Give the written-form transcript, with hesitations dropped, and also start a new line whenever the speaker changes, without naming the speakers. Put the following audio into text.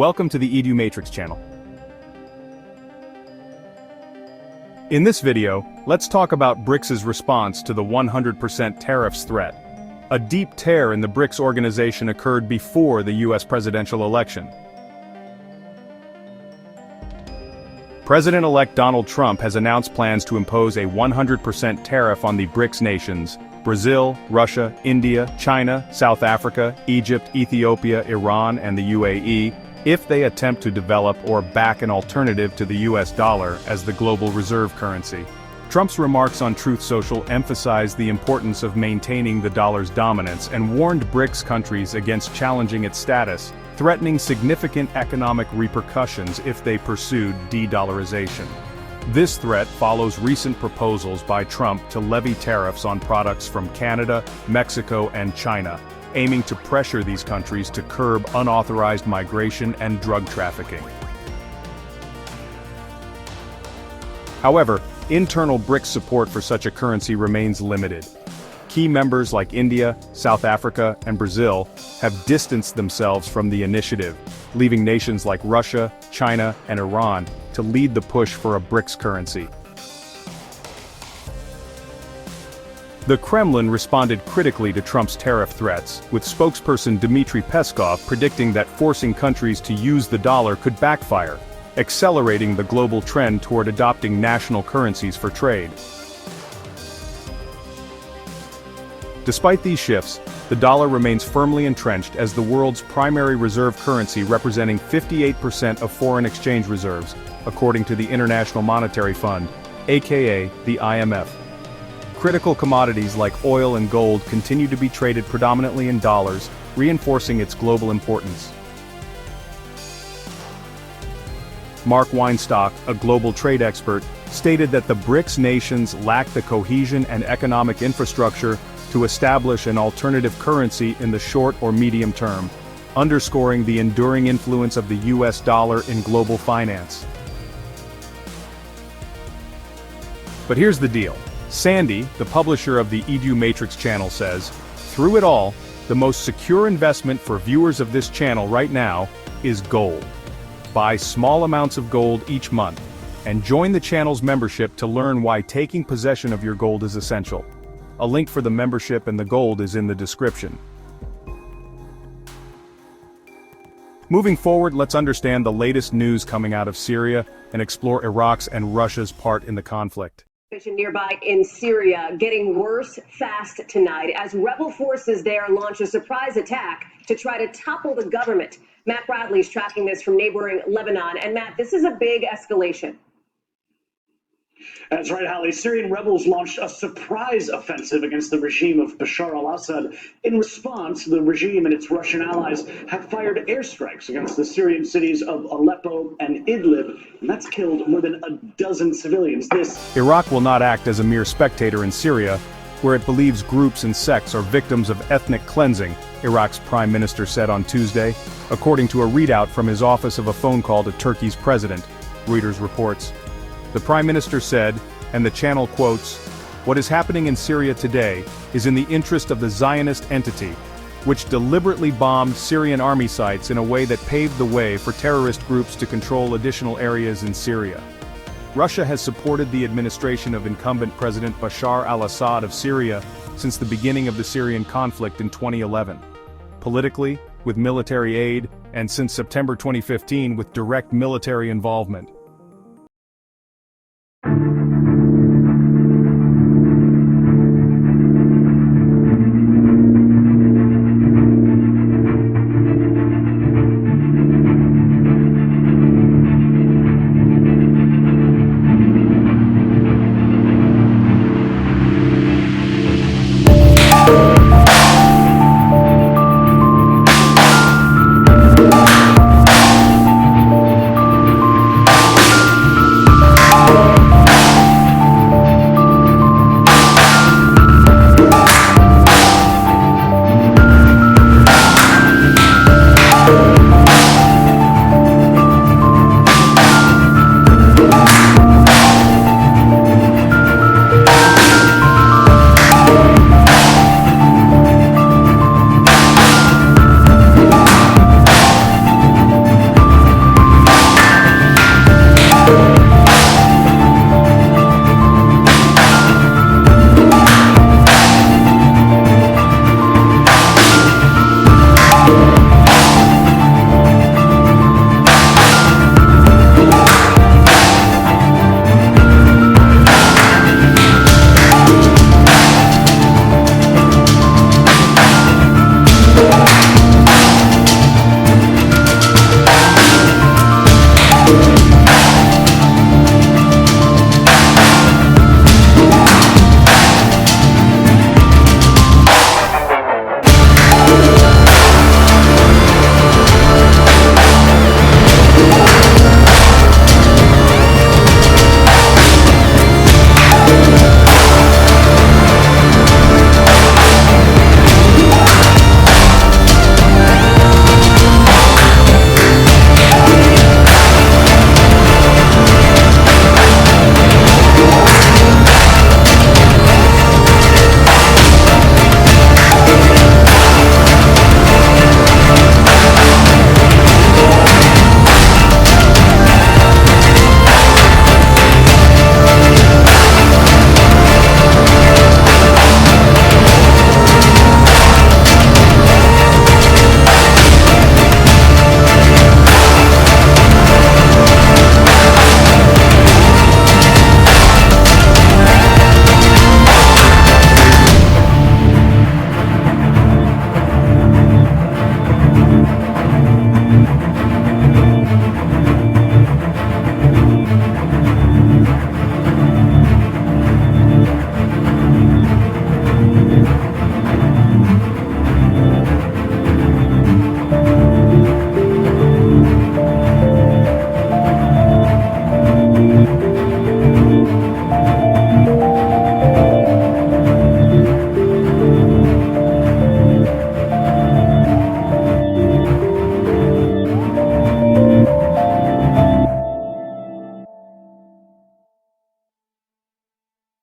Welcome to the IQD Matrix channel. In this video, let's talk about BRICS' response to the 100% tariffs threat. A deep tear in the BRICS organization occurred before the US presidential election. President-elect Donald Trump has announced plans to impose a 100% tariff on the BRICS nations: Brazil, Russia, India, China, South Africa, Egypt, Ethiopia, Iran, and the UAE, if they attempt to develop or back an alternative to the US dollar as the global reserve currency. Trump's remarks on Truth Social emphasized the importance of maintaining the dollar's dominance and warned BRICS countries against challenging its status, threatening significant economic repercussions if they pursued de-dollarization. This threat follows recent proposals by Trump to levy tariffs on products from Canada, Mexico, and China, aiming to pressure these countries to curb unauthorized migration and drug trafficking. However, internal BRICS support for such a currency remains limited. Key members like India, South Africa, and Brazil have distanced themselves from the initiative, leaving nations like Russia, China, and Iran to lead the push for a BRICS currency. The Kremlin responded critically to Trump's tariff threats, with spokesperson Dmitry Peskov predicting that forcing countries to use the dollar could backfire, accelerating the global trend toward adopting national currencies for trade. Despite these shifts, the dollar remains firmly entrenched as the world's primary reserve currency, representing 58% of foreign exchange reserves, according to the International Monetary Fund, aka the IMF. Critical commodities like oil and gold continue to be traded predominantly in dollars, reinforcing its global importance. Mark Weinstock, a global trade expert, stated that the BRICS nations lack the cohesion and economic infrastructure to establish an alternative currency in the short or medium term, underscoring the enduring influence of the US dollar in global finance. But here's the deal. Sandy, the publisher of the IQD Matrix channel, says, "Through it all, the most secure investment for viewers of this channel right now is gold. Buy small amounts of gold each month, and join the channel's membership to learn why taking possession of your gold is essential." A link for the membership and the gold is in the description. Moving forward, let's understand the latest news coming out of Syria and explore Iraq's and Russia's part in the conflict.
Nearby in Syria, getting worse fast tonight as rebel forces there launch a surprise attack to try to topple the government. Matt Bradley's tracking this from neighboring Lebanon. And Matt, this is a big escalation.
That's right, Holly. Syrian rebels launched a surprise offensive against the regime of Bashar al-Assad. In response, the regime and its Russian allies have fired airstrikes against the Syrian cities of Aleppo and Idlib, and that's killed more than a dozen civilians.
Iraq will not act as a mere spectator in Syria, where it believes groups and sects are victims of ethnic cleansing, Iraq's prime minister said on Tuesday, according to a readout from his office of a phone call to Turkey's president, Reuters reports. The Prime Minister said, and the channel quotes, "What is happening in Syria today is in the interest of the Zionist entity, which deliberately bombed Syrian army sites in a way that paved the way for terrorist groups to control additional areas in Syria." Russia has supported the administration of incumbent President Bashar al-Assad of Syria since the beginning of the Syrian conflict in 2011. Politically, with military aid, and since September 2015 with direct military involvement.